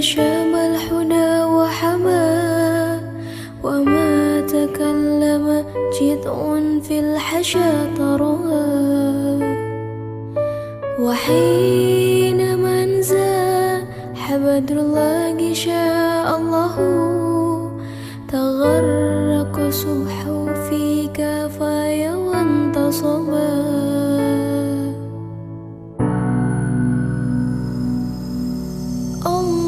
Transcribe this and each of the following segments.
شاب الحدى وحما وما تكلم جدع في الحشا ترى وحين من زاح بدر الله شاء الله تغرق صبحه فيك فيا وانتصبا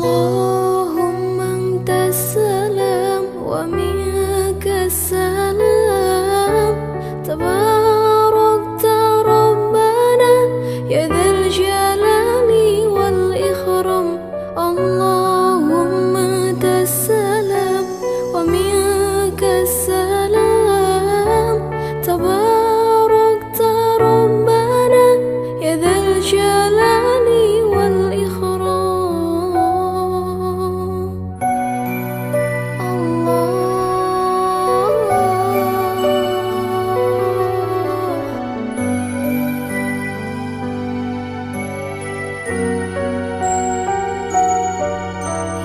اللهم انت السلام ومنك السلام تباركت ربنا يا ذا الجلال والإكرام اللهم انت السلام ومنك السلام تباركت ربنا يا ذا الجلال والإكرام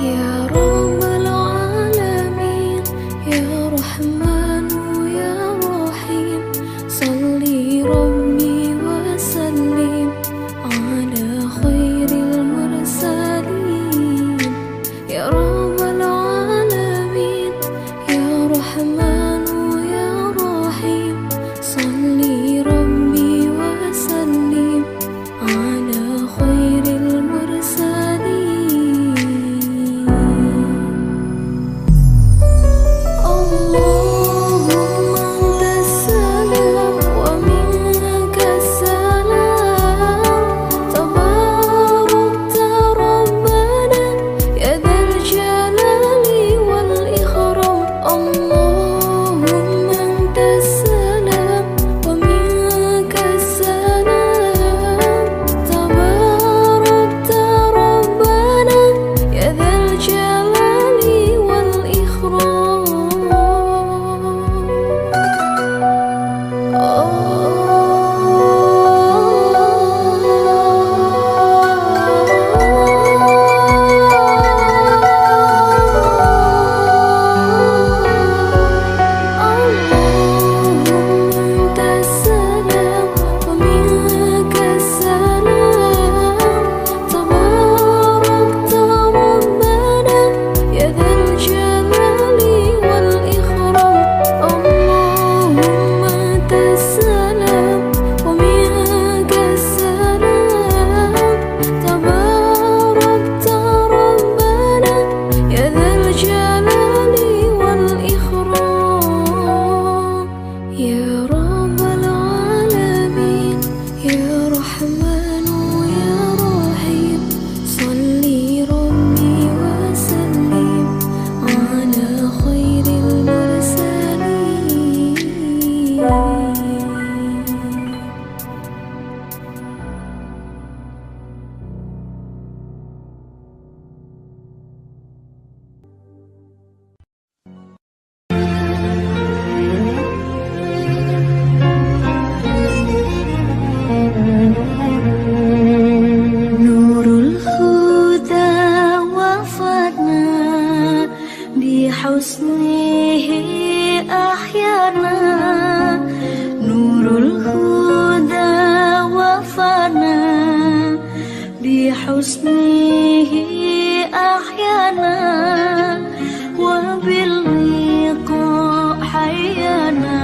يا رب العالمين يا رحمن يا رحيم صلي ربي وسلم على خير المرسلين يا رب العالمين يا رحمن يا رحيم صلي ربي وسلم على خير المرسلين اللهم انت السلام ومنك السلام تباركت ربنا يا ذا الجلال والإكرام اللهم انت السلام ومنك السلام تباركت ربنا يا ذا الجلال والإكرام اللهم انت السلام ومنك السلام تباركت ربنا يا ذا الجلال والإكرام اللهم انت السلام ومنك السلام تباركت ربنا يا ذا الجلال والإكرام يا رب العالمين يا رحمن يا رحيم صلي ربي وسلم على خير المرسلين نور الهدى وفانا بحسنه أحيانا نور الهدى وفانا بحسنه أحيانا وباللقاء حيانا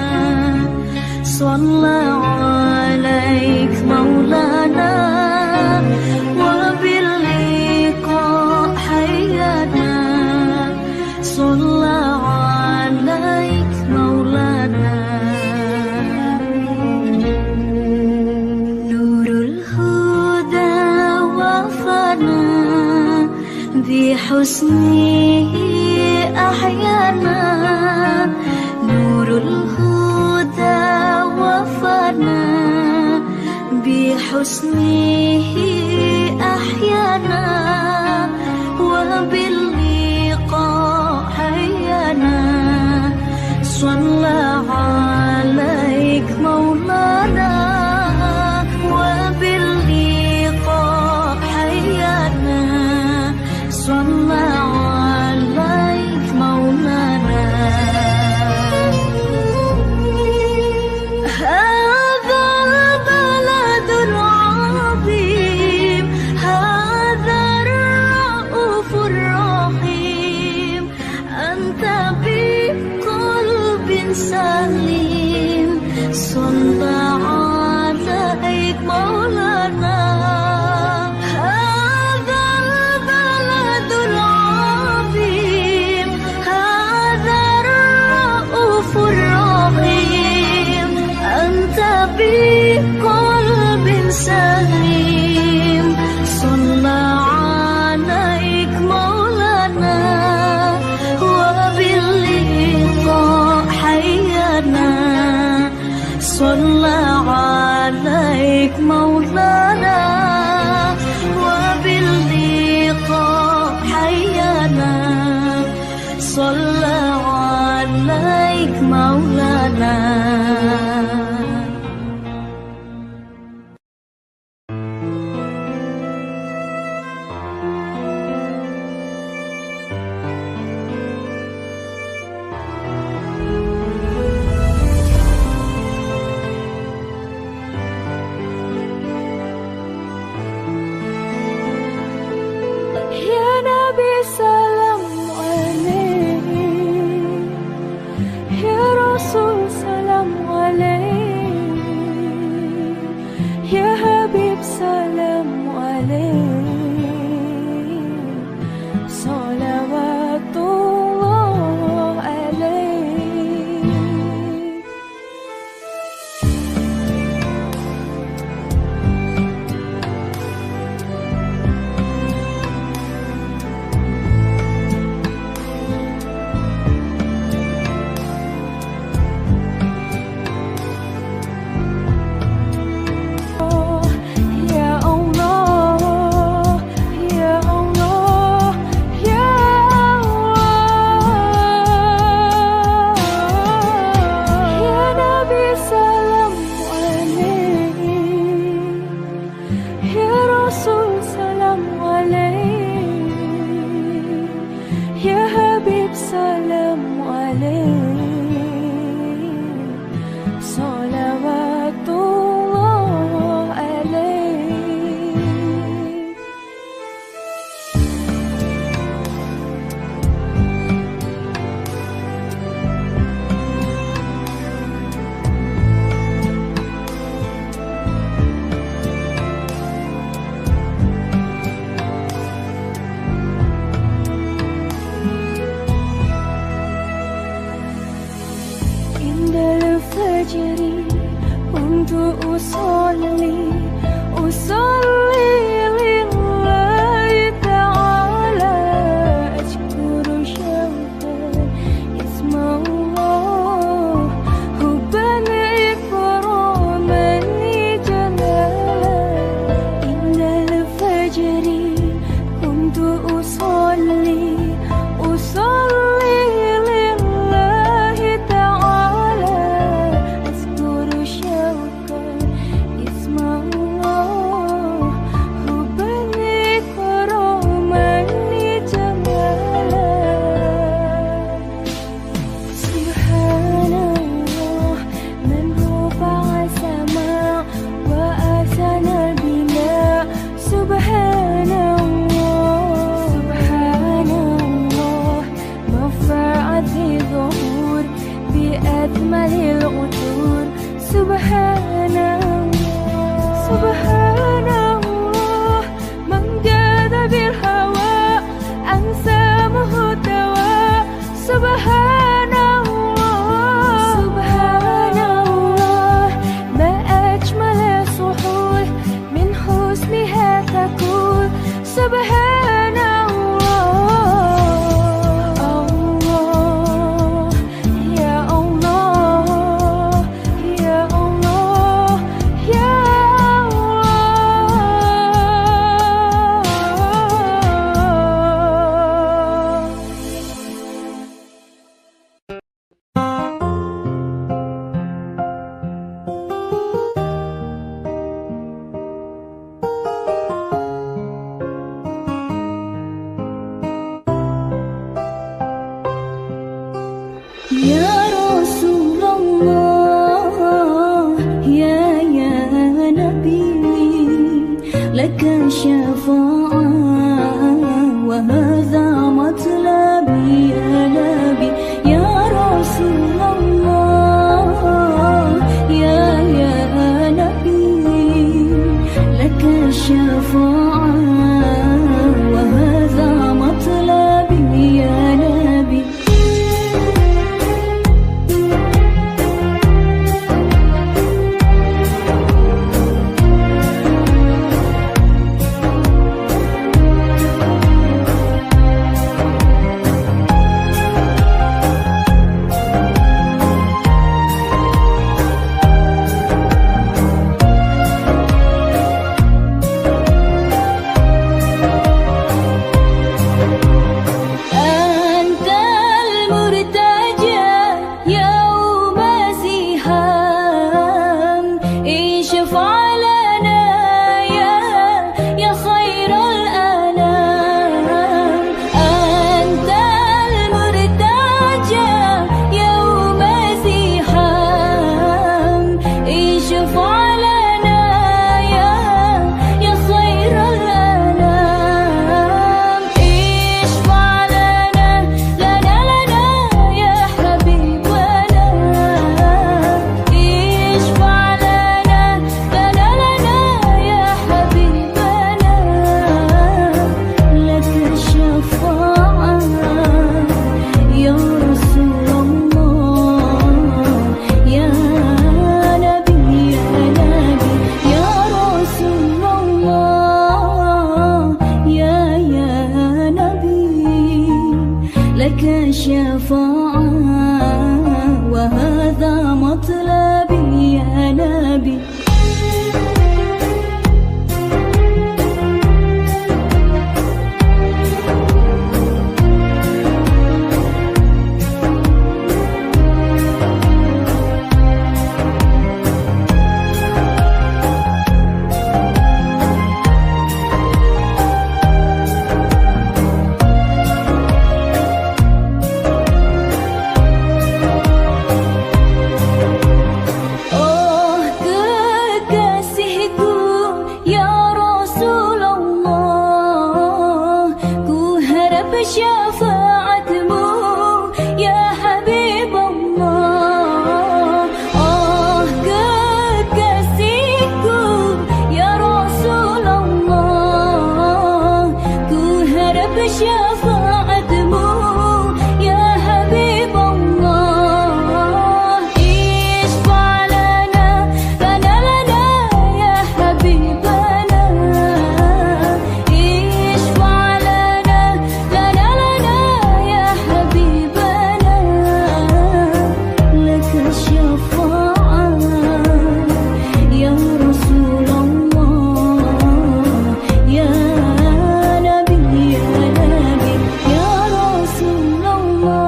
صلى عليك مولانا وباللقاء حيانا صلى عليك مولانا نور الهدى وفانا بحسنه أحيانا نور الهدى وفانا بحسنه أحيانا وباللقاء حيانا صلى عليك مولانا وباللقاء حيانا صلى Ya Habib salam alaik, salawatullah alaik. Indal fajri untuk usolli lillahi ta'ala, ashkuru syauqan ismallah, hubban ikraman jalala. Indal fajri untuk usolli lillahi ta'ala, ashkuru syauqan ismallah, hubban ikraman jalala. Subhanallah man rafa'a sama' wa asana bina. Subhanallah, subhanallah mafa'ati dhuhur bi'admalil utur. Subhanallah, subhanallah man jada bil hawa ansamuhu dawa. Subhanallah, subhanallah ma ajmala suhul min husniha takul. Subhanallah, Allah, ya Allah, ya Allah, ya Ya Rasulullah, ya Nabi, laka syafa'ah wa hadha matlabi ya Nabi. Ya Rasulullah, ya Nabi, laka syafa'ah wa hadha matlabi ya Nabi. syafaatmu ya Habib Allah. Oh kekasihku ya Rasulullah, ku harap syafaatmu ya Habib Allah. Isfa' lana ya Habibana, isfa' lana ya Habibana, laka syafa'ah ya Rasulullah, ya Nabi ya Rasulullah,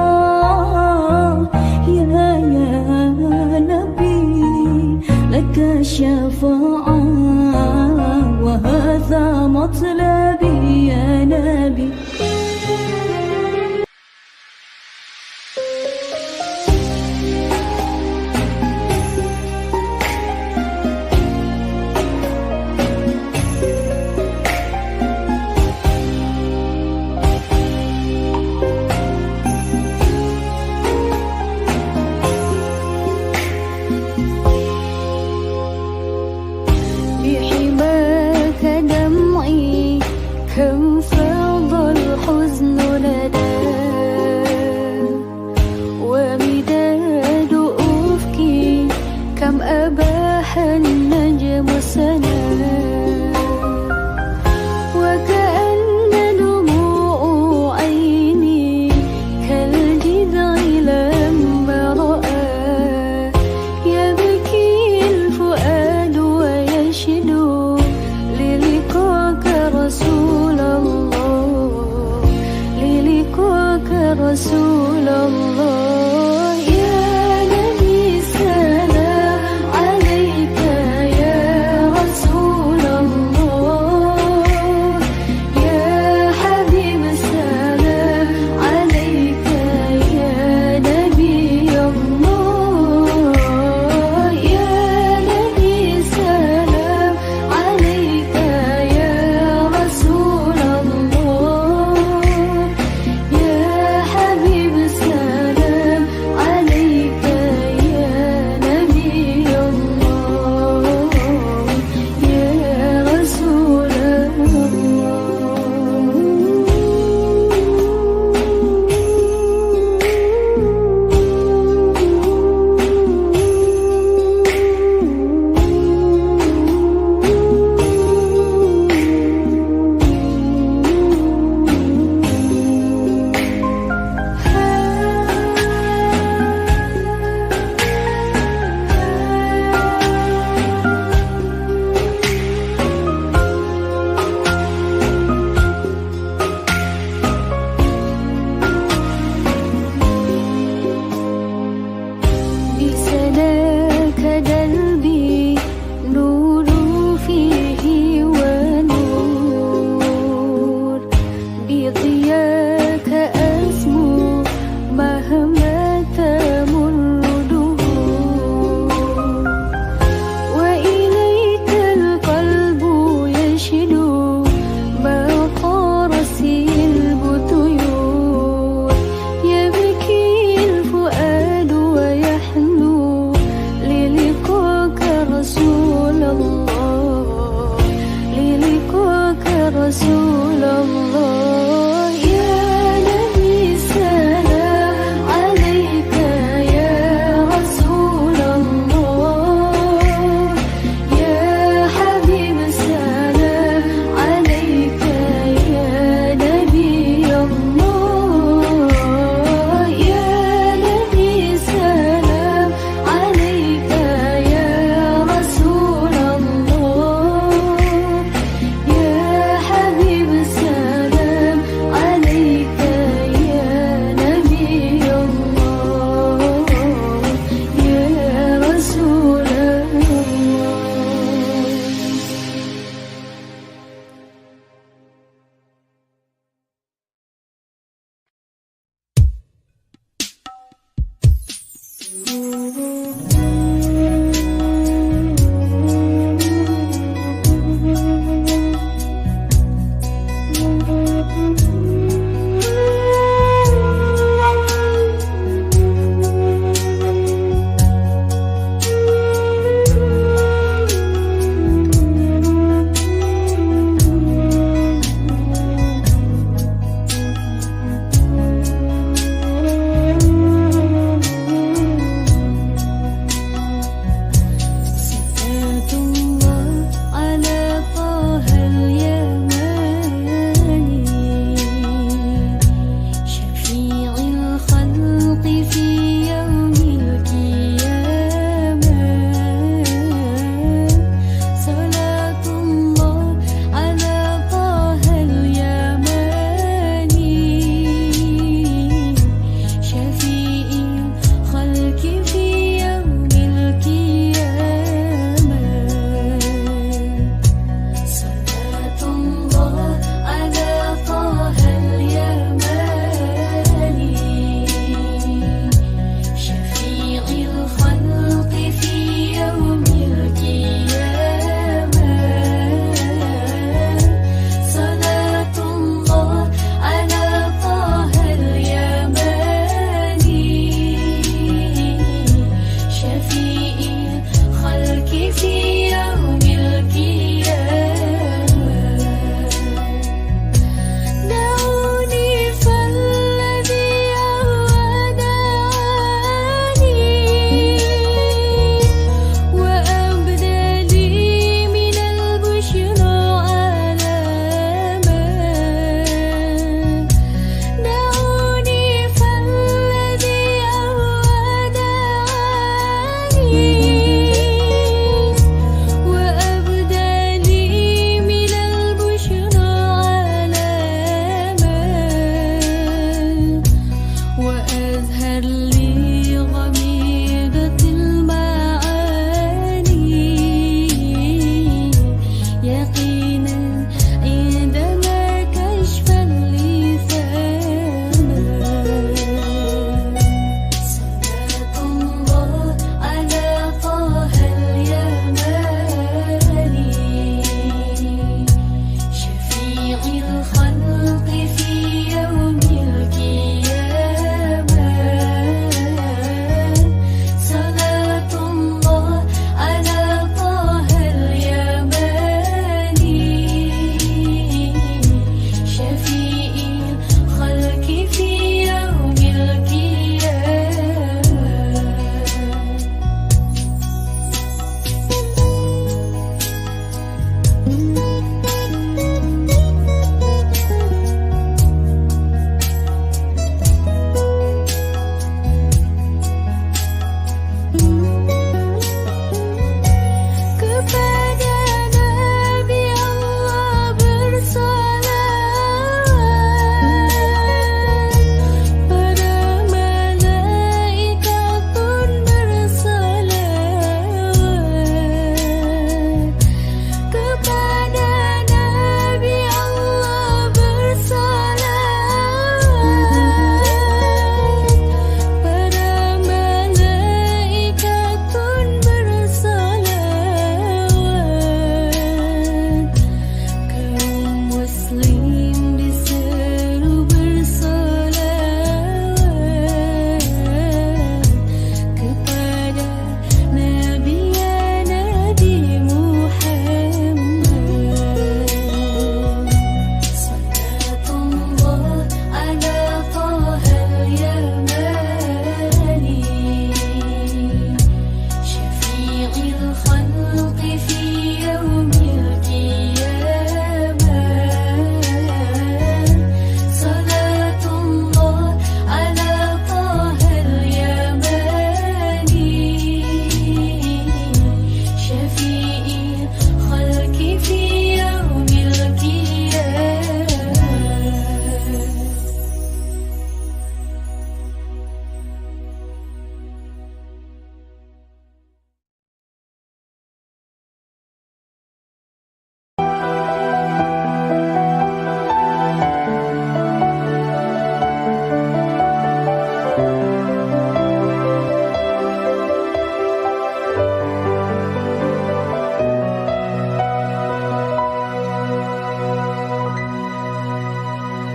ya Nabi, laka syafa'ah wa hadha matlabi ya Nabi. بحماك دمعي كم فاض الحزن لدى، ومداد أفكي كم أباح النجم سنا، وكأن دموع عيني كالجذع لما رأى، يبكي الفؤاد ويشدو للقاك رسول الله، للقاك رسول الله، يا نبي سلام عليك يا رسول الله، يا حبيب سلام عليك يا نبي الله، يا نبي سلام عليك يا رسول الله، يا حبيب سلام عليك يا نبي الله، يا رسول بسناك دربي نور فيه ونور، بضياك أسمو مهما تمر دهور، وإليك القلب يشدو ما قرسي البطيور، يبكي الفؤاد ويحنو للقاك رسول الله، للقاك رسول الله، يا نبي سلام عليك يا رسول الله، يا حبيب سلام عليك يا نبي الله، يا نبي سلام عليك يا رسول الله، يا حبيب سلام عليك يا نبي الله، يا رسول الله.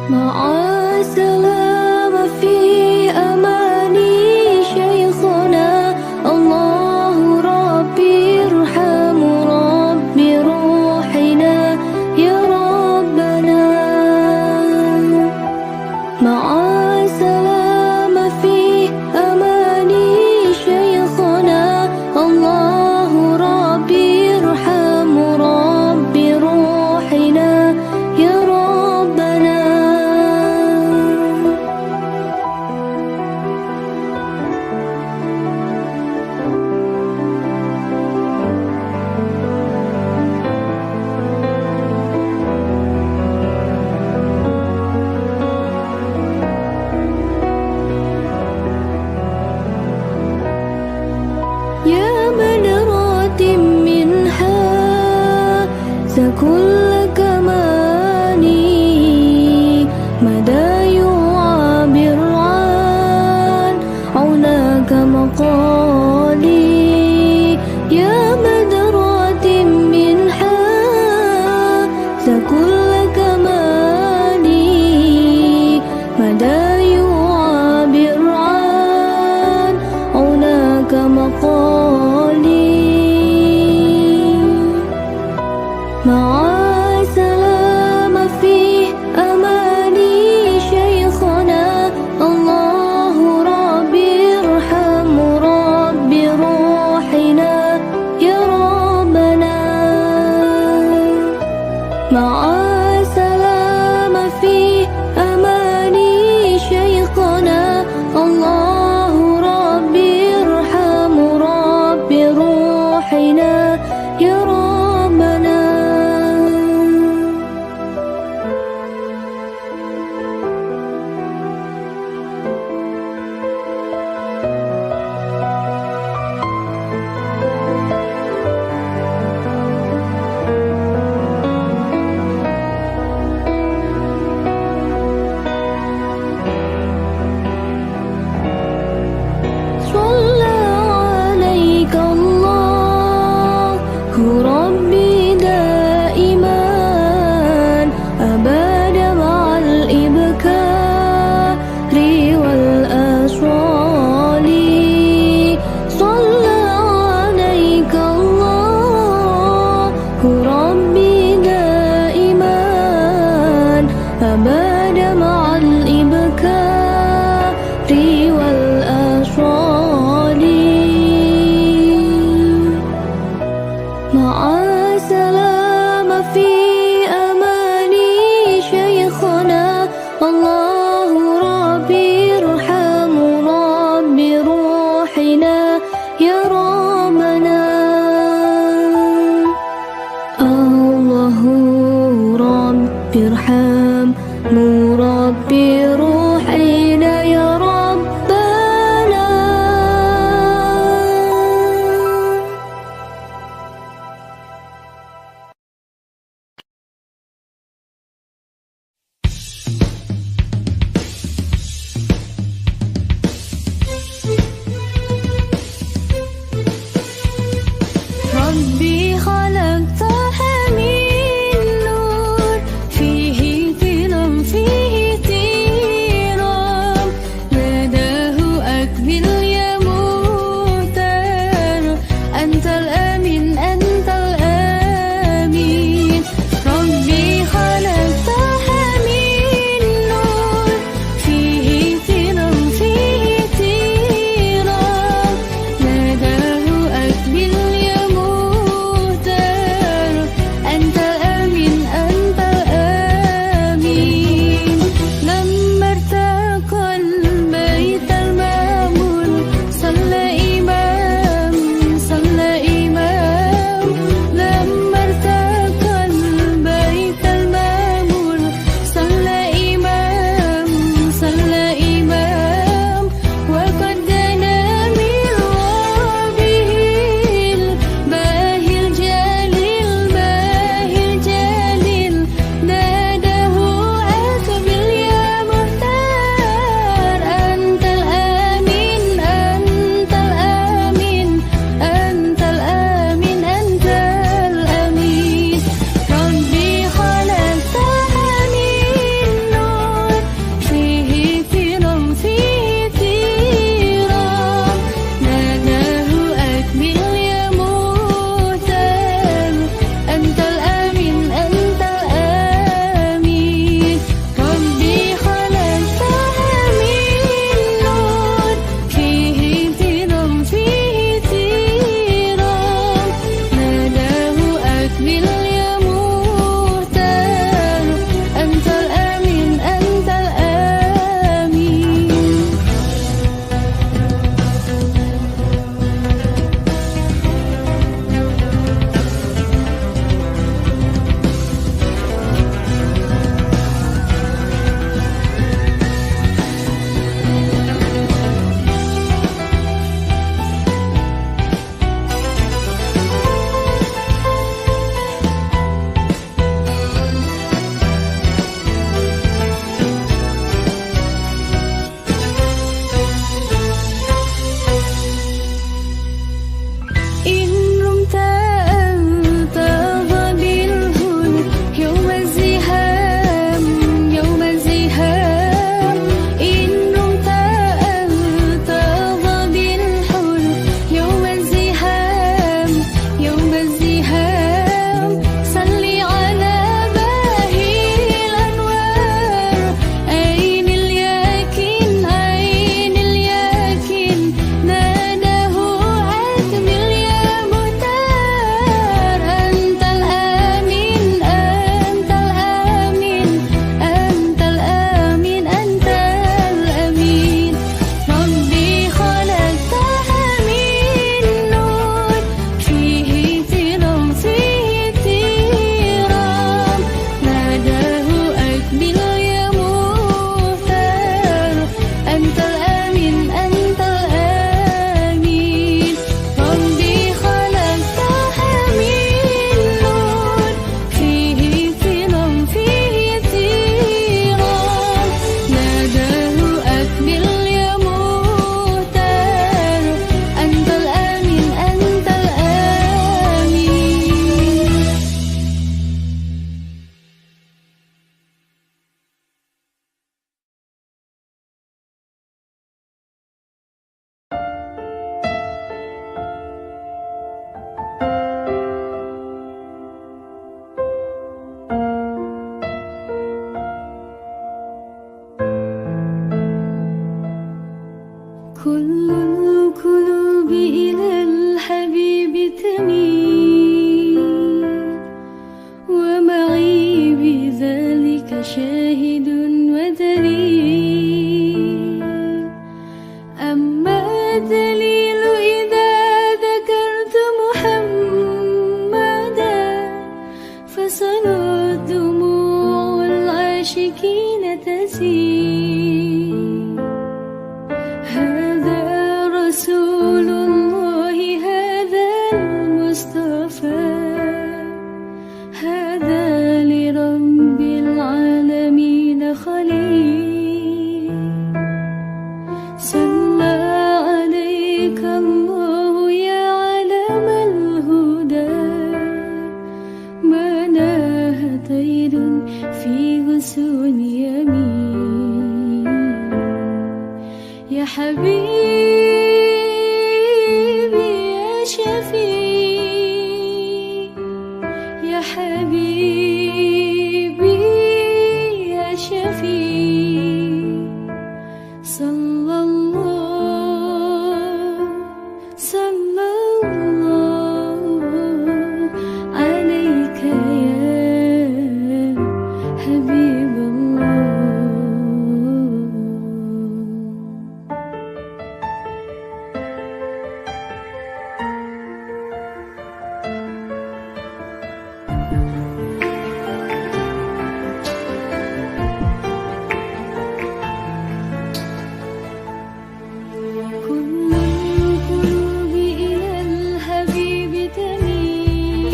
مع السلامة في أماني شيخنا الله ربي ارحم ربي روحنا يا ربنا مع السلامة في أماني شيخنا الله ربي ارحم ربي روحنا يا ربنا يا منرات منها سكل كماني مدى يعبر عن عونك مقالي يا مدرات منها سكل كماني مدى يعبر عن عونك مقالي مع السلامة في أماني شيخنا الله ربي ارحم ربي روحنا يا ربنا مع السلامة في أماني شيخنا الله ربي ارحم ربي روحنا يا ربنا صلى عليك الله ربي دائما أبدا مع الإبكار والأصوال صلى عليك الله ربي دائما أبدا مع الإبكار والأصوال مع السلامة في أماني شيخنا الله ربي ارحم ربي روحنا يا ربنا الله ربي ارحم ربي روحنا يا ربنا ربي خلقتها من نور فيه ظلم فيه تين كل القلوب إلى الحبيب تميل ومعي بذلك شاهد ودليل أما الدليل إذا ذكرت محمدا فسنى دموع العاشقين تسيل هذا رسول الله هذا المصطفى هذا لرب العالمين خليل صلى عليك الله يا علم الهدى ما ناه طير في غصون يمين يا حبيبي يا شفيع يا حبيبي يا شفيع صلى الله عليك يا حبيب الله كل القلوب إلى الحبيب تميل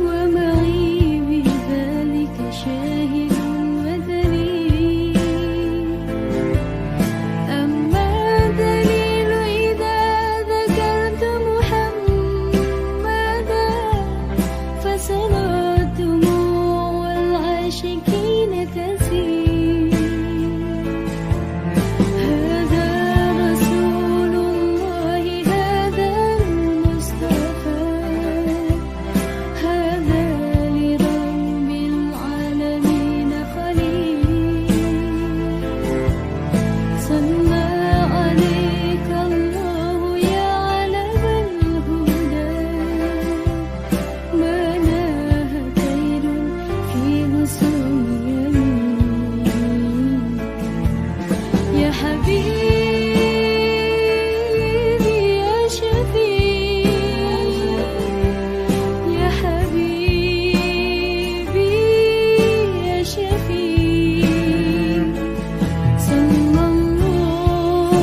ومعي بذلك شاهد ودليل أما الدليل إذا ذكرت محمدا فسنى دموع العاشقين تسيل هذا رسول الله هذا المصطفى هذا لرب العالمين خليل صلى عليك الله يا علم الهدى ما ناه طير في غصون يمين يا حبيبي يا شفيع يا حبيبي يا شفيع صلى الله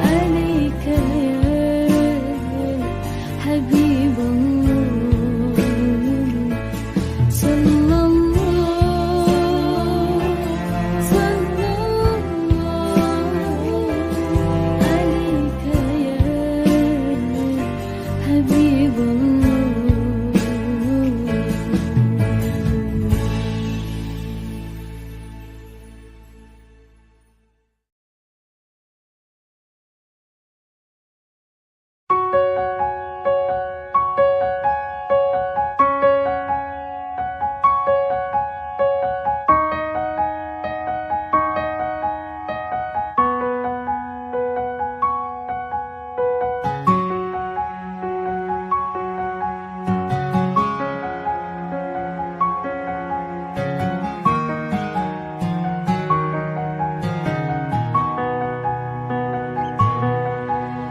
عليك يا حبيب الله صلى الله عليك يا حبيب الله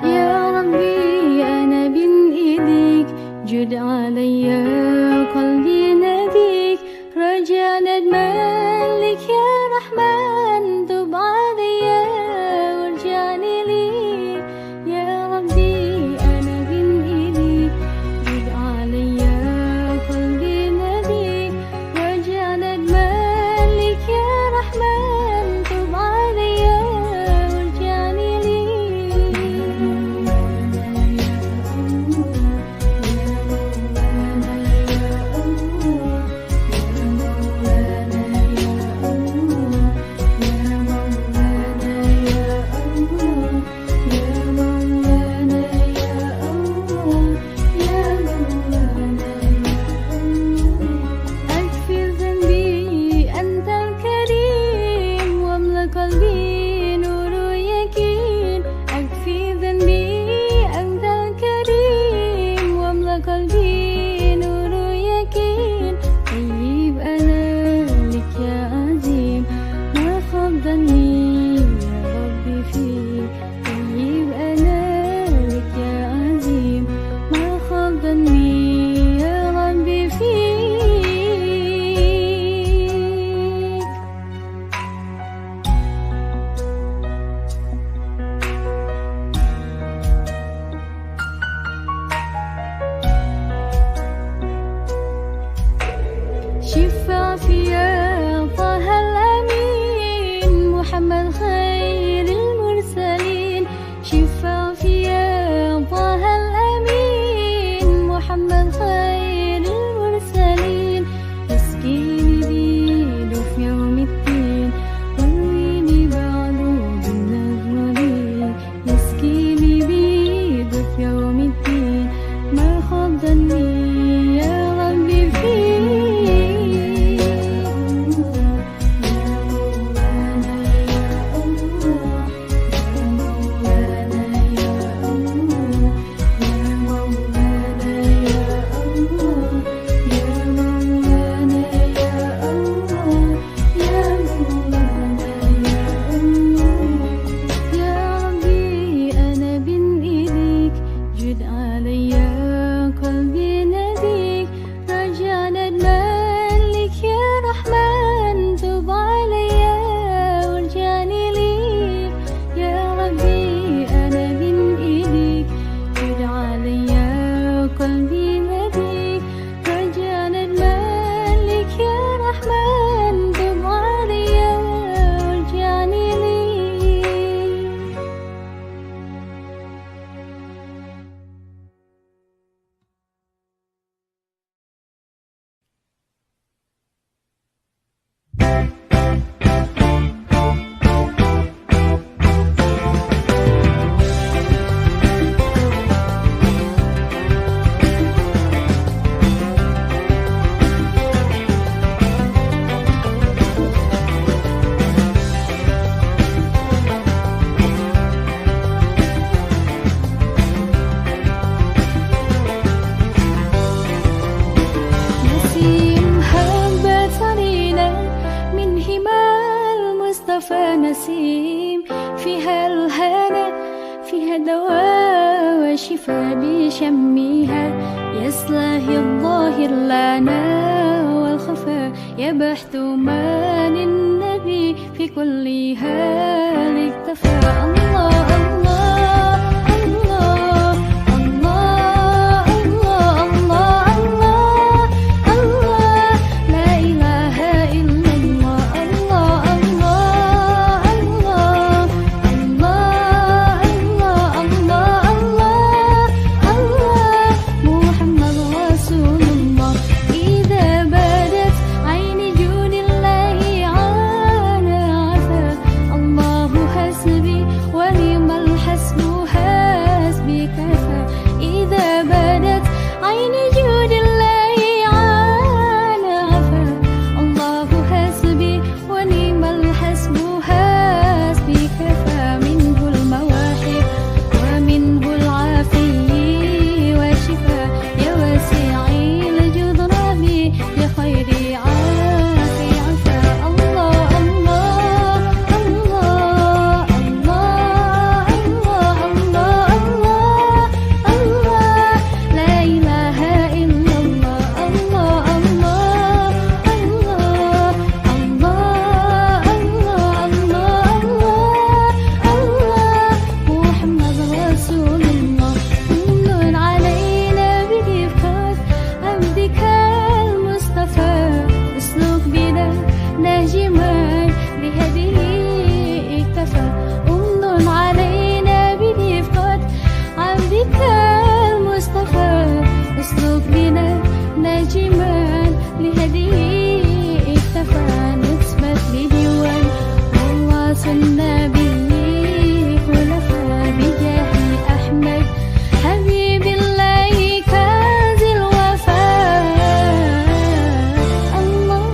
يا ربي أنا بين إيديك جد علي قلبي ناديك رجاء ندمانك يا رحمن تب علي وارجعني ليك يا ربي أنا بين إيديك جد علي قلبي ناديك رجاء ندمانك يا رحمن تب علي وارجعني ليك نسيم، فيها الهنا فيها دواء وشفاء بشمها، يصلح الظاهر لنا والخفاء، يبحث ما للنبي في كل حال اكتفى. الله الله الله الله الله الله الله الله، لا إله إلا الله. الله الله الله الله الله الله الله، محمد رسول الله. إذا بدت عين جود الله عانى عفا، الله حسبي ونعم الحسب حسبي كفى. إذا بدت عين جود الله عانى عفا، الله حسبي ونعم الحسب حسبي كفى. منه المواهب ومنه العافية والشفاء، يا واسع الجدران يا خير عافي عفا. الله الله الله الله الله الله الله الله، لا إله إلا الله. الله الله الله الله الله الله الله، محمد رسول الله. كل علينا برفقة عبدك المصطفى، اسلك بنا نهجما بهديه اكتفى. أمن علينا برفقة عبدك المصطفى، اسلك بنا نهجما لهديه اكتفى. نثبت بديوان ووصى النبي خلفاء، بجاه أحمد حبيب الله كنز الوفاء. الله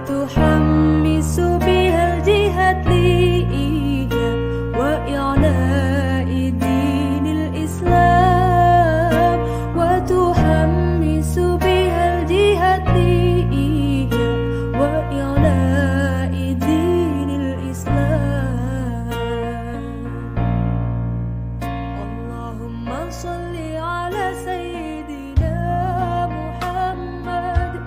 وتحمس بها الجهاد وإعلاء دين الإسلام وتحمس بها الجهاد وإعلاء دين الإسلام. اللهم صل على سيدنا محمد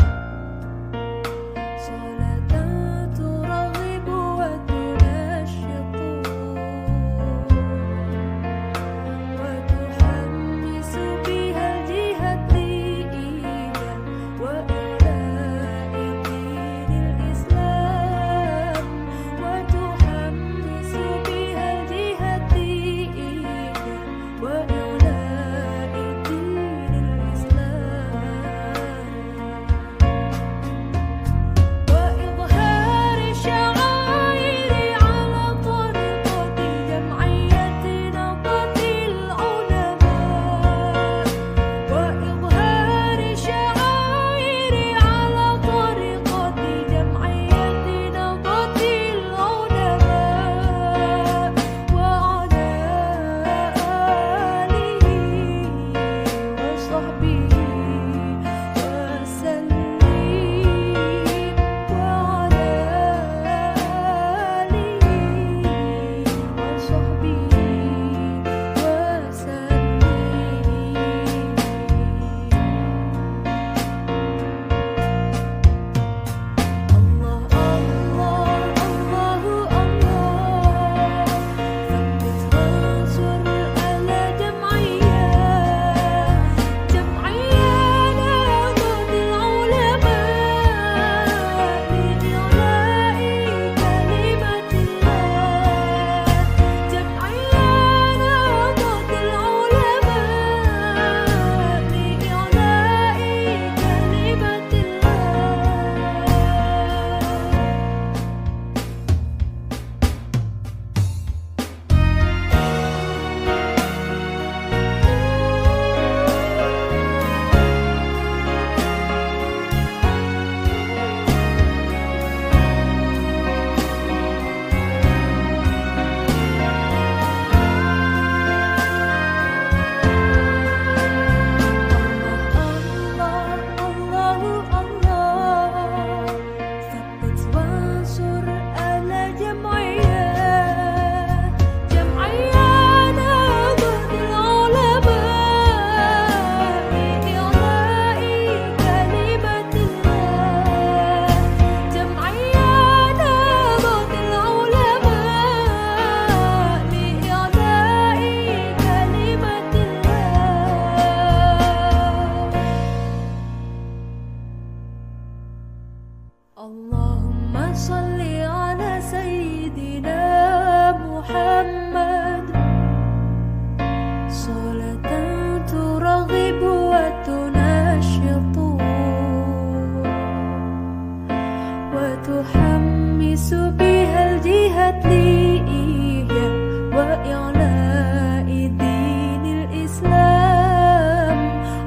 صلاة ترغب وتنشط وتحمس بها الجهاد وإعلاء دين الإسلام وتحمس بها الجهاد وإعلاء دين الإسلام وإظهار شعائر على طريقة جمعية نهضة العلماء وإظهار شعائر على طريقة جمعية نهضة العلماء وعلى آله وصحبه وسلم وعلى آله وصحبه ثبت وانصر أهل جمعية نهضة العلماء لإعلاء كلمة الله جمعية نهضة العلماء لإعلاء كلمة الله. اللهم صل على سيدنا محمد صلاة ترغب وتنشط وتحمس بها الجهاد وإعلاء دين الإسلام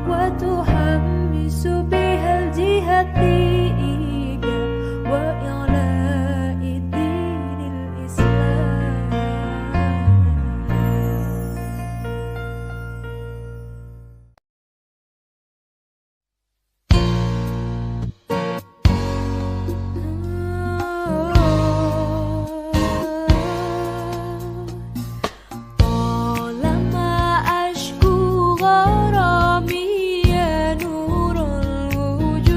وتحمس بها الجهاد وإعلاء دين الإسلام. طالما أشكو غرامي يا نور الوجود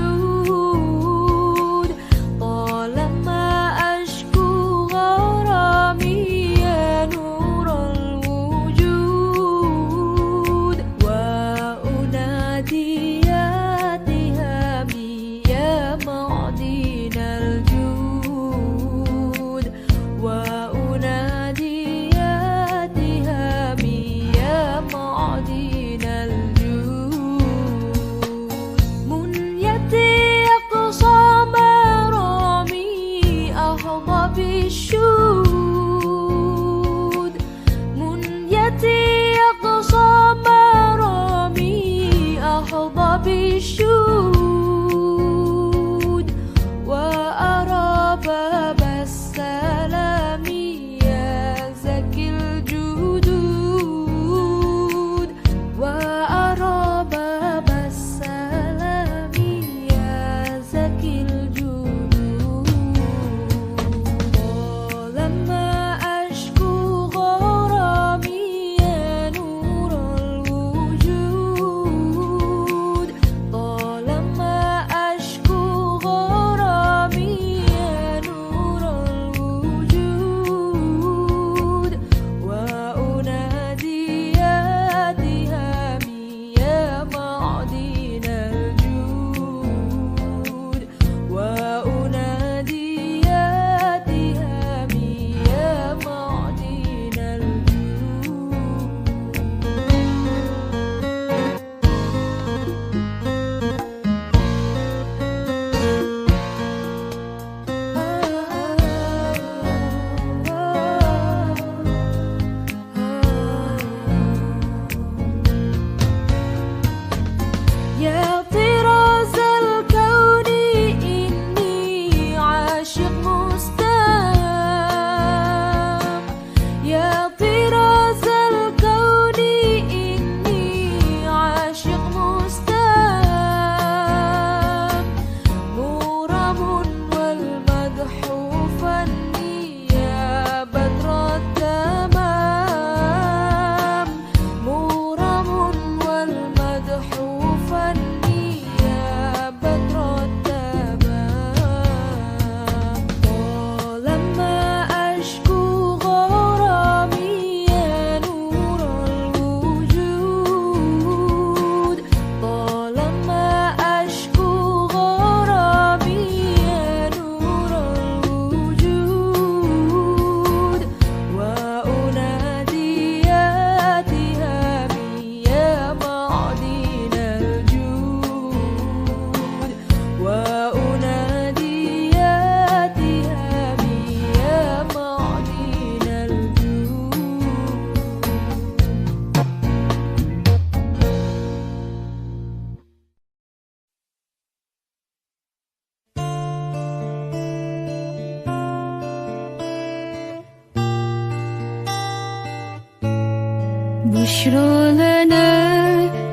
بشرى لنا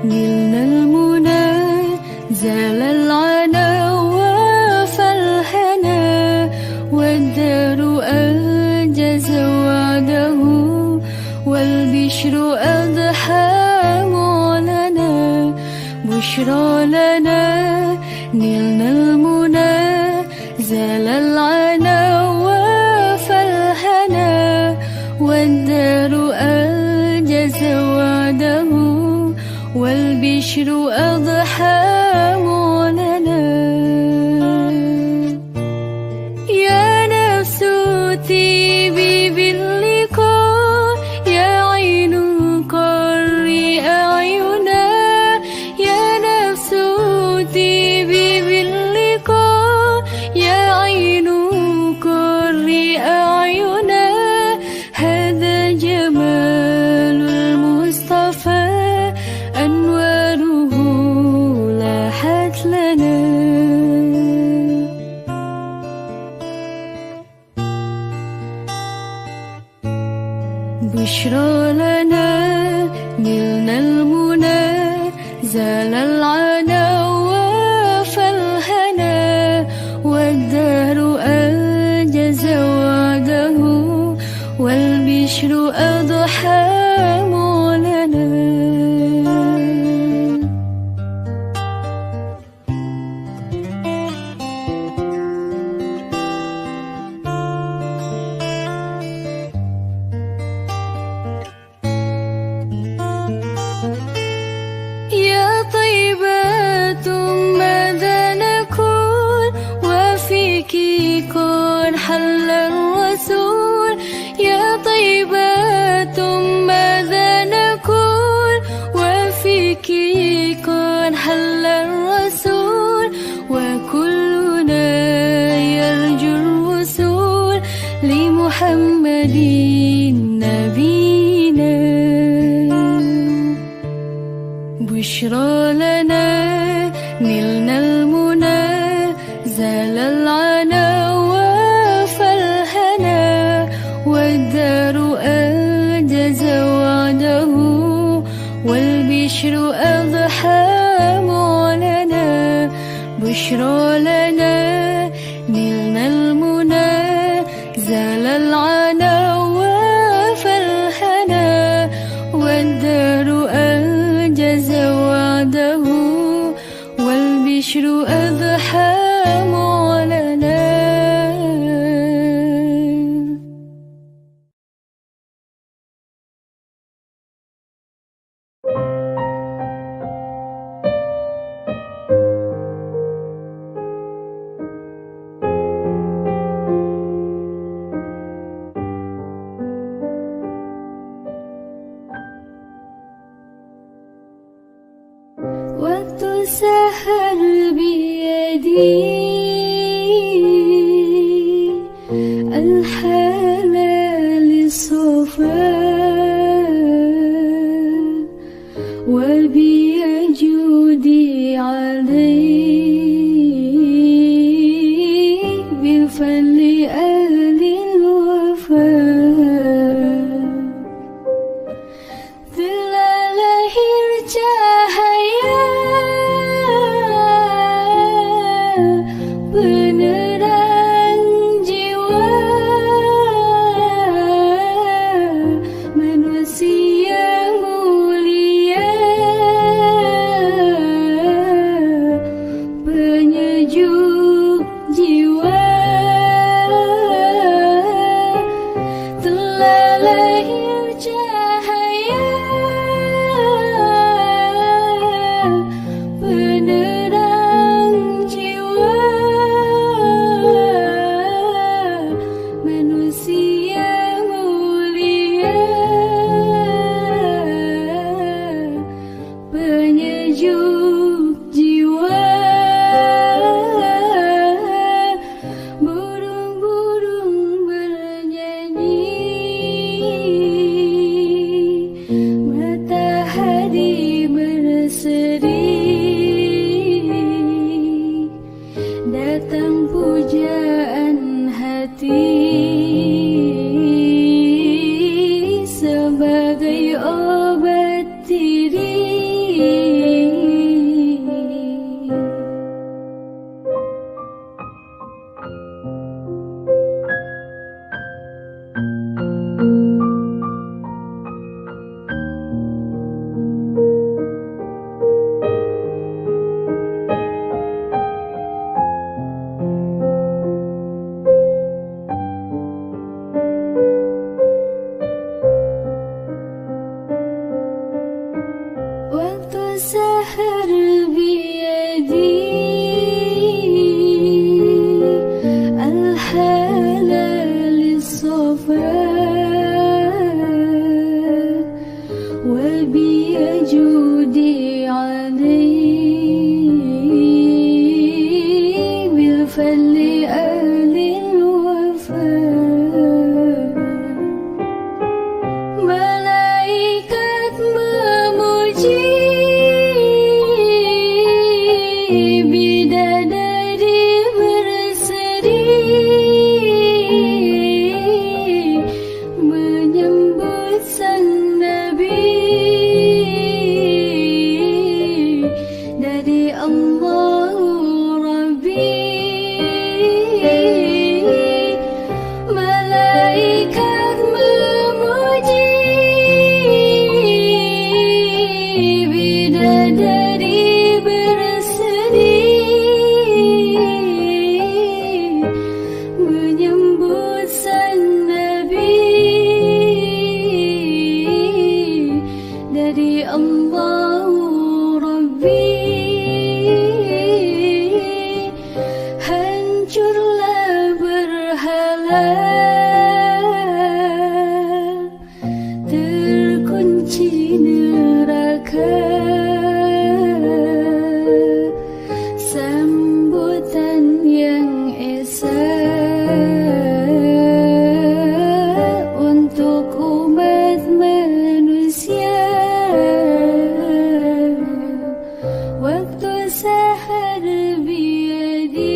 نلنا المنى زال العنا وفالهنا والدار أنجز وعده والبشر أضحى معلنا بشرى لنا نلنا المنى زال العنا وفالهنا والدار أنجز وعده والبشر أضحى معلنا يا نفس تيبي باللقاء يا عين قري أعينا يا نفس تيبي باللقاء يا عين قري أعينا هذا جمال المصطفى أنواره لاحت لنا بشرى لنا نلنا المنى زال العنا وفالهنا والدهر أنجز وعده والبشر أضحى معلنا يا طيبة ماذا نقول وفيك كن حل الرسول يا طيبة ماذا نقول وفيك كن حل الرسول وكلنا يرجو الوصول لمحمد نبينا بشرى لنا نلنا المنى زال العنا وفالهنا والدار أنجز وعده والبشر أضحى معلنا بشرى لنا نلنا المنى زال العنا وفالهنا والدار أنجز وعده والبشر أضحى معلنا وتسهل بيدي الحلال الصفاء وبيجودي علي بالفضل أهل الوفاء telah lahir cahaya penerang jiwa manusia mulia penyejuk jiwa telah lahir cahaya penerang jiwa manusia mulia penyejuk jiwa burung-burung bernyanyi matahari berseri datang pujaan hati sebagai obat لأهل الوفاء malaikat memuji bidadari berseri menyambut sang Nabi dari Allah Rabbi. Malaikat memuji bidadari berseri menyambut sang Nabi dari Allah Rabbi. Hancurlah berhala, terkunci neraka, sambutan yang esa untuk umat manusia. Waktu sahar biyadi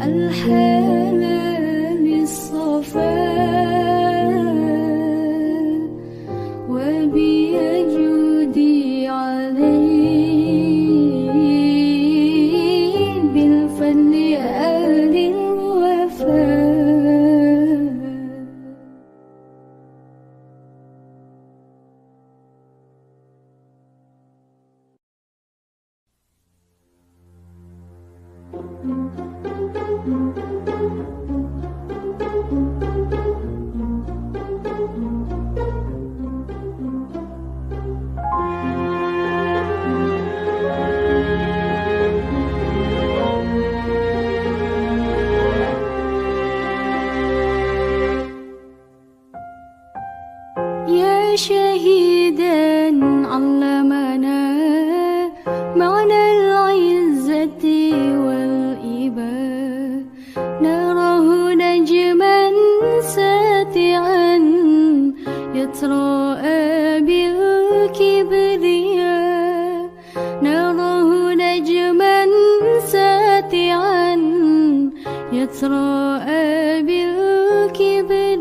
الحلال الصفا وبيجودي علي بالفن أهل الوفاء. يا شهيدا علمنا معنى العزة والإباء، نراه نجما ساتعا يتراءى بالكبرياء، نراه نجما ساتعا يتراءى بالكبرياء.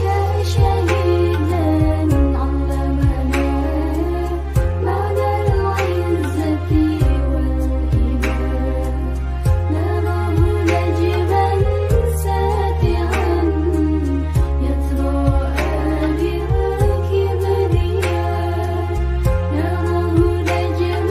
يا شهيدا علمنا معنى العزة والإباء، نراه نجما ساتعا يتراءى بالكبرياء، نراه نجما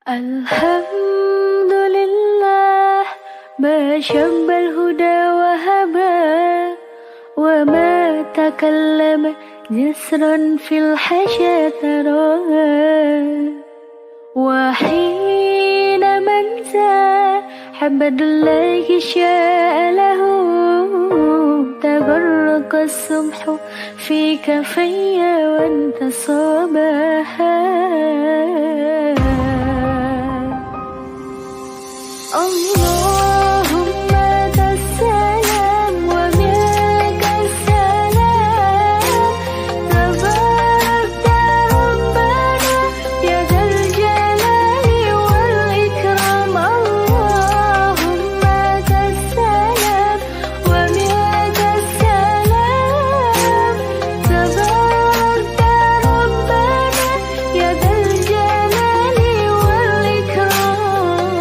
Alhamdulillah ما شب الهدى وهبى وما تكلم جسرا في الحشا تراها وحين منسى حمد الله شاء له تبرق الصبح في كفي وانتصابها اللهم ذا السلام ومنك السلام تبارك ربنا يا ذا الجلال والإكرام اللهم ذا السلام ومنك السلام تبارك ربنا يا ذا الجلال والإكرام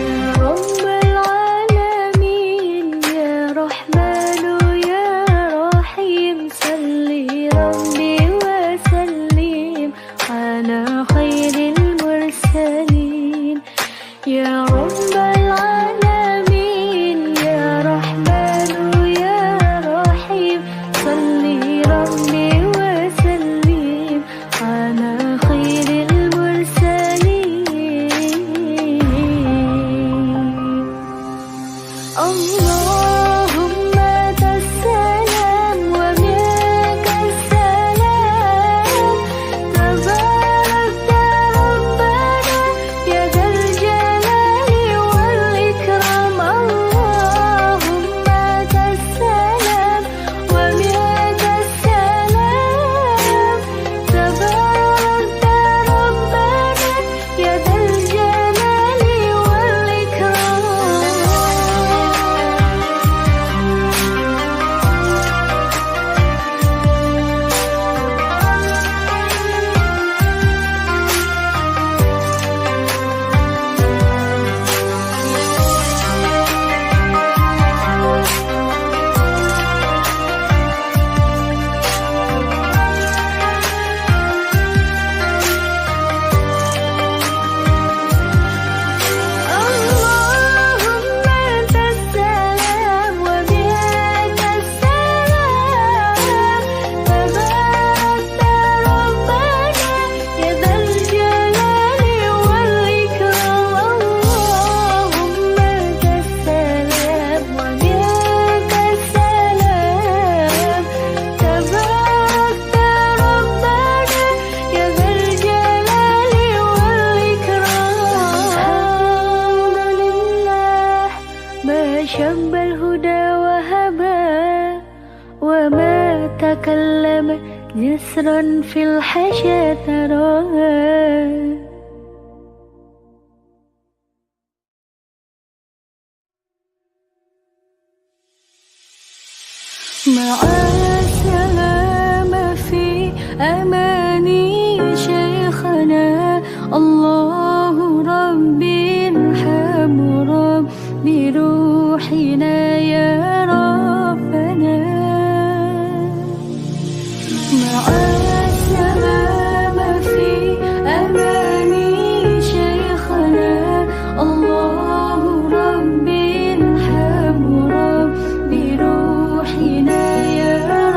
يا رب العالمين يا رحمن يا رحيم صل ربي وسلم على خير المرسلين يا رب العالمين يا رحمن يا رحيم صل ربي وسلم على خير المرسلين اللهم ذا السلام ومنك السلام تبارك ربنا يا ذا الجلال والإكرام اللهم ذا السلام ومنك السلام تبارك ربنا يا ذا الجلال والإكرام اللهم ذا السلام ومنك السلام تبارك ربنا يا ذا الجلال والإكرام اللهم ذا السلام ومنك السلام تبارك ربنا يا ذا الجلال والإكرام الحمد لله ما شب الهدى وهبى وما تكلم جسرا في الحشا تراها مع السلامة في أماني شيخنا الله ربي ارحم ربي روحنا يا ربنا مع السلامة في أماني شيخنا الله ربي ارحم ربي روحنا يا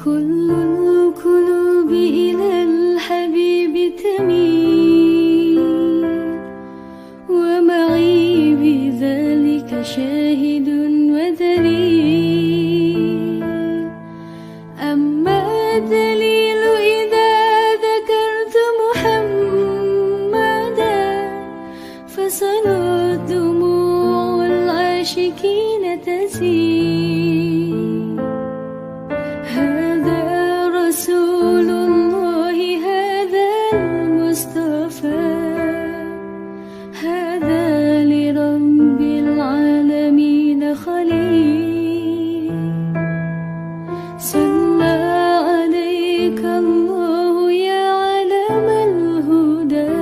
كل القلوب إلى الحبيب تميل ومعي بذلك شاهد ودليل أما الدليل إذا ذكرت محمدا فصلى دموع العاشقين تسيل هذا رسول الله هذا المصطفى هذا لرب العالمين خليل صلى عليك الله يا علم الهدى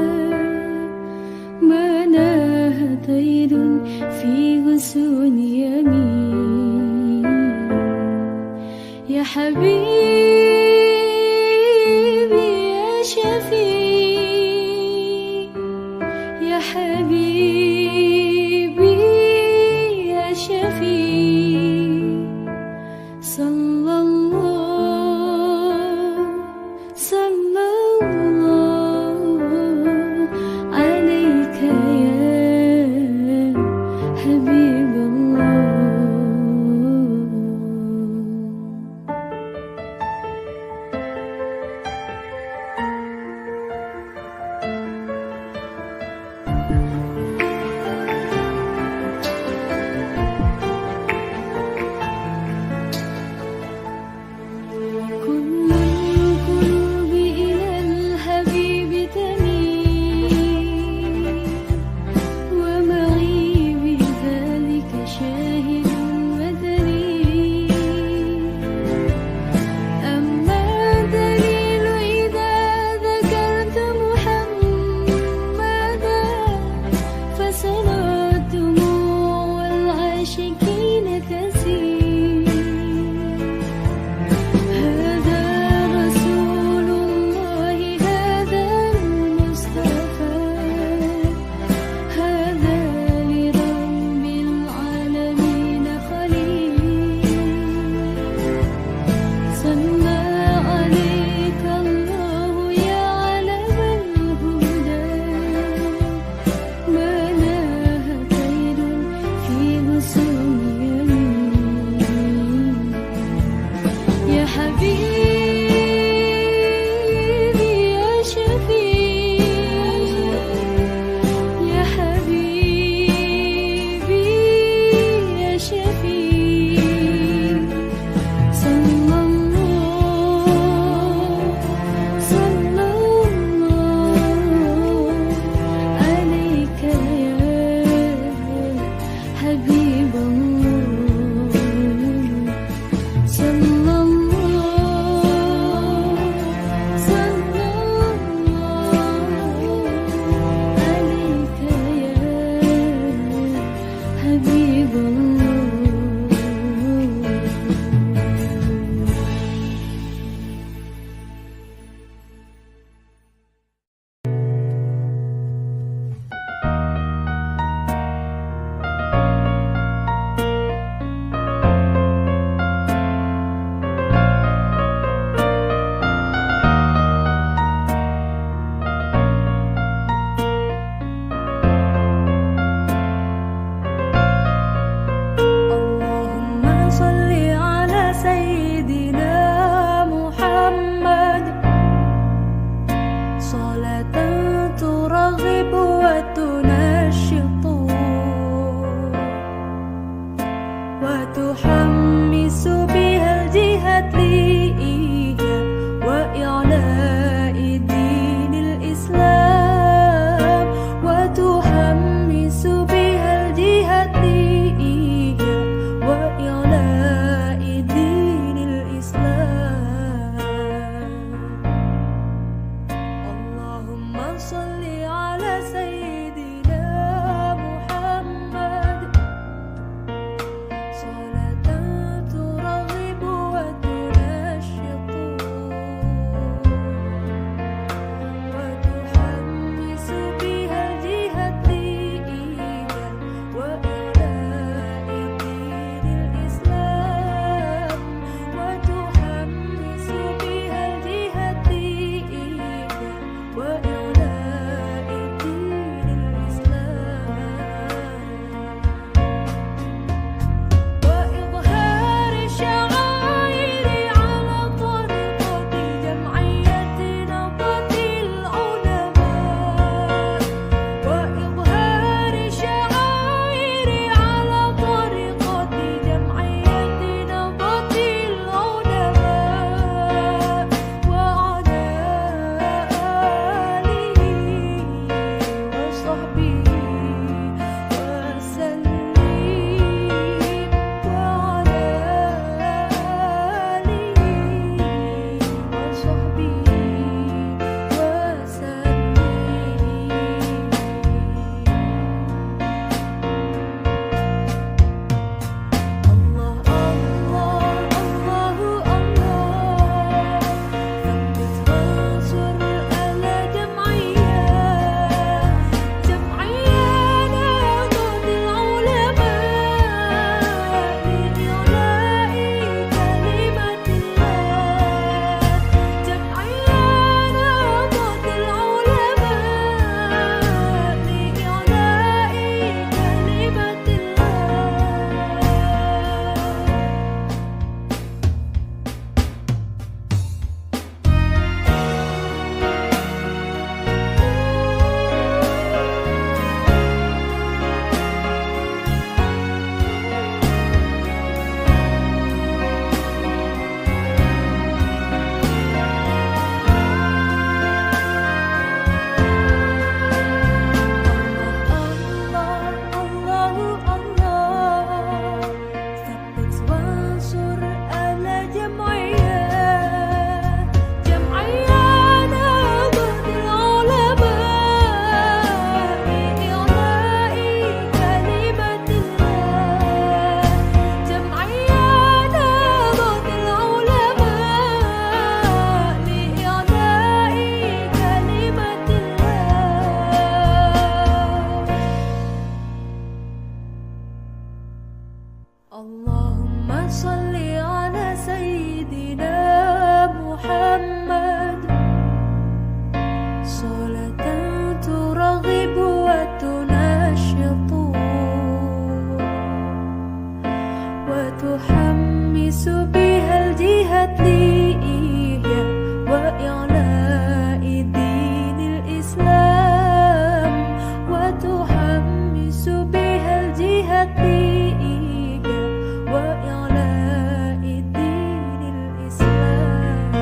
ما ناه طير في غصون يمين يا حبيبي يا شفيع يا حبيبي يا شفيع صلى الله عليك يا حبيب الله كل القلوب إلى الحبيب تميل ومعي بذلك شاهد ودليل أما الدليل إذا ذكرت محمدا فصلى دموع العاشقين تسيل هذا رسول الله هذا المصطفى هذا لرب العالمين خليل صلى عليك الله يا علم الهدى ما ناه طير في غصون يمين يا حبيبي يا شفيع يا حبيبي يا شفيع صلى الله عليك يا حبيب الله صلى الله وإعلاء دين الإسلام وتحمس بها الجهاد وإعلاء دين الإسلام.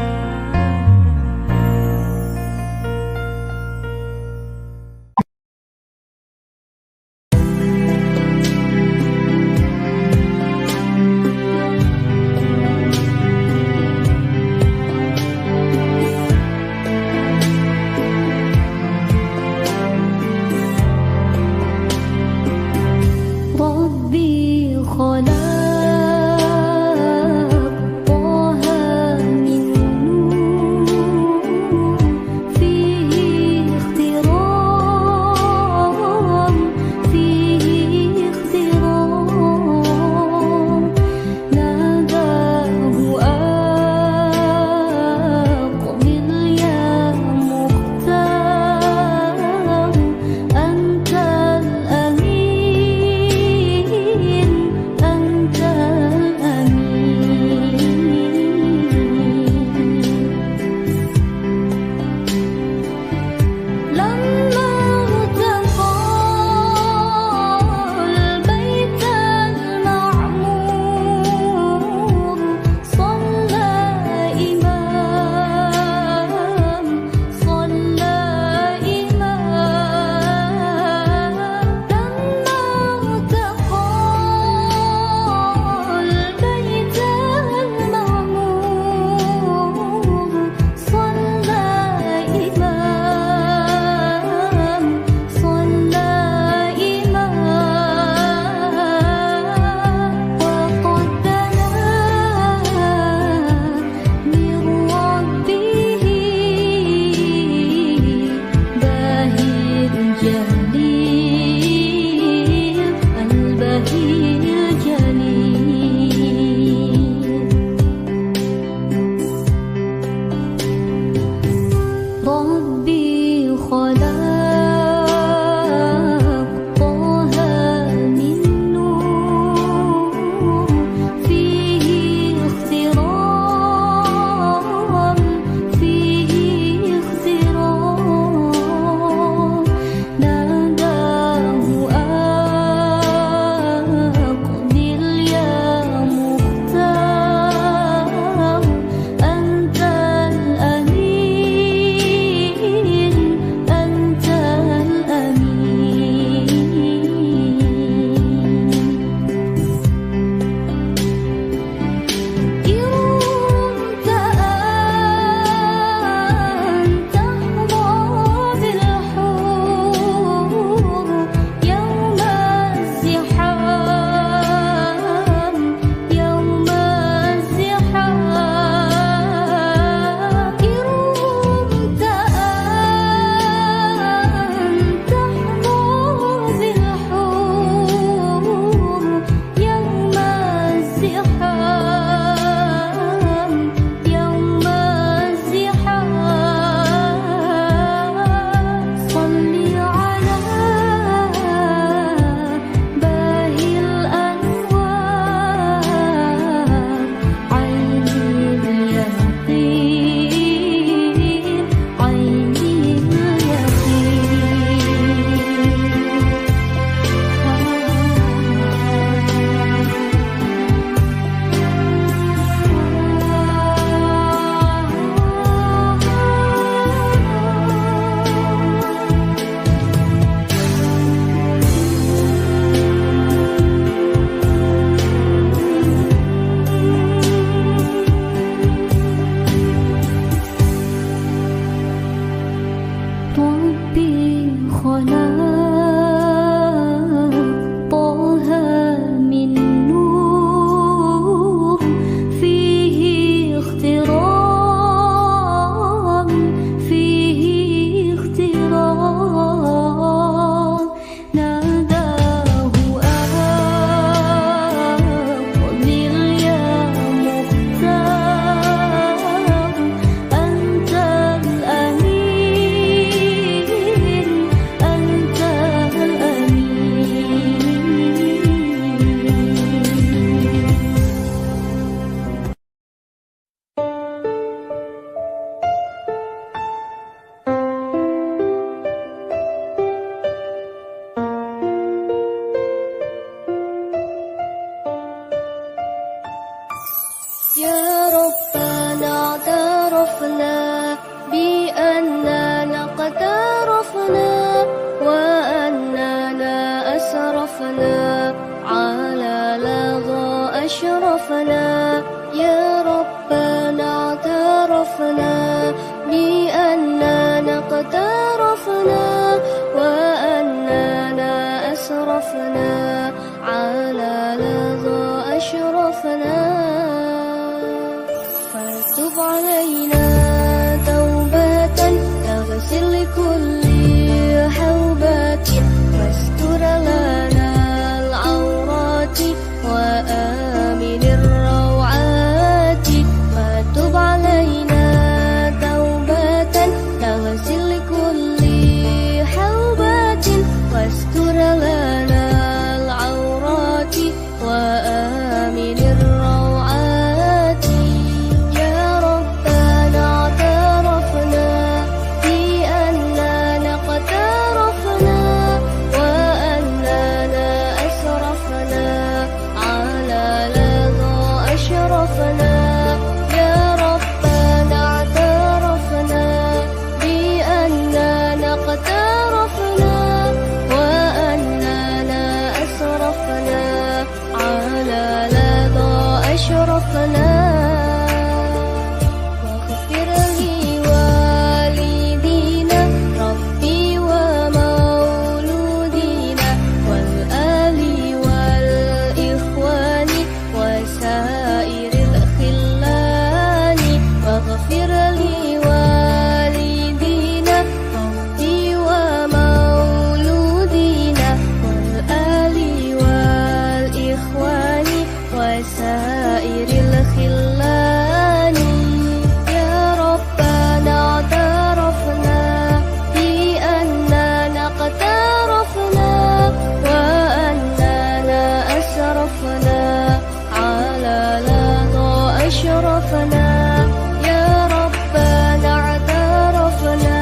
اعترفنا بأننا اقترفنا وأننا أسرفنا على لظى أشرفنا يا ربنا اعترفنا بأننا اقترفنا وأننا أسرفنا على لظى أشرفنا فتب علينا توبة تغسل كل حوبة واستر لنا العورات وآمن الروعات فتب علينا توبة تغسل كل حوبة واستر لنا العورات وآمن الروعات يا ربنا اعترفنا بأننا اقترفنا وأننا أسرفنا على لظى أشرفنا يا ربنا اعترفنا بأننا اقترفنا وأننا أسرفنا على لظى أشرفنا واغفر لوالدينا ربي ومولودينا والآل والإخوان وسائر الخلان واغفر لوالدينا ربي ومولودينا والآل والإخوان وسائر الخلان يا ربنا اعترفنا بأننا اقترفنا وأننا أسرفنا على لظى أشرفنا يا ربنا اعترفنا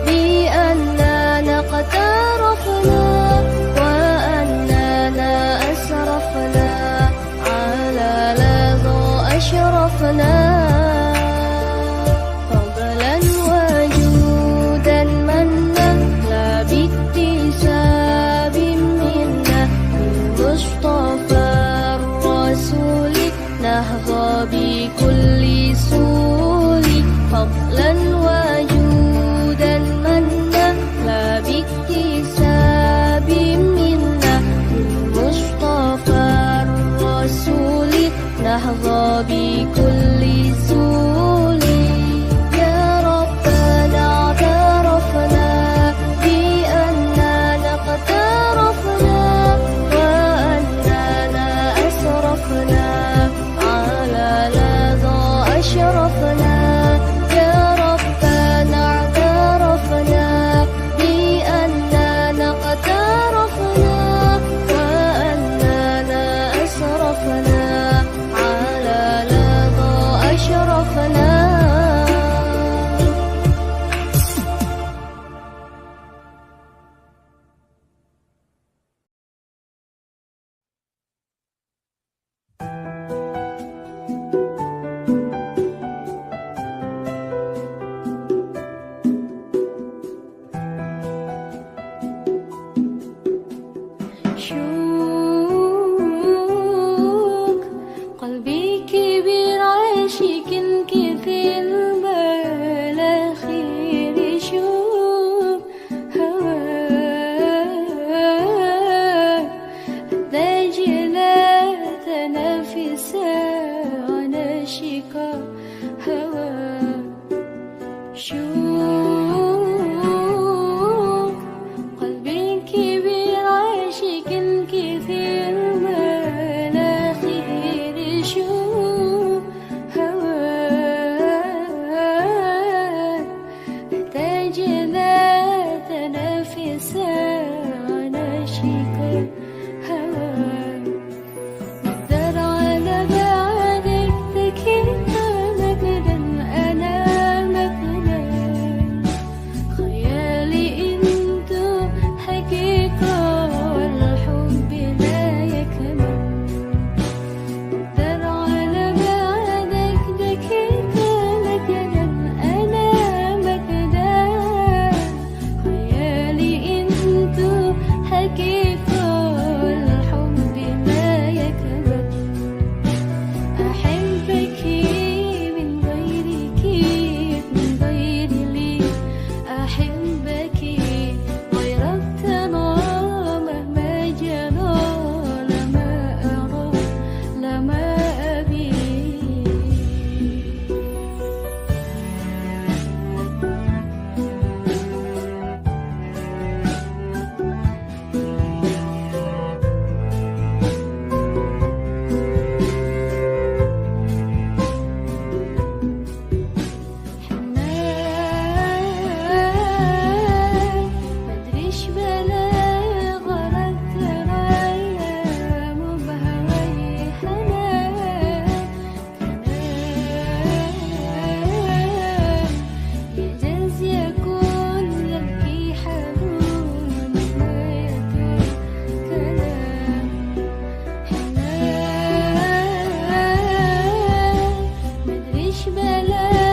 بأننا اقترفنا وأننا أسرفنا على لظى أشرفنا فضلا وجودا منا لا باكتساب منا بالمصطفى الرسول نهضى بكل سول فضلا وجودا منا لا باكتساب منا بالمصطفى الرسول نهضى بكل سول سلام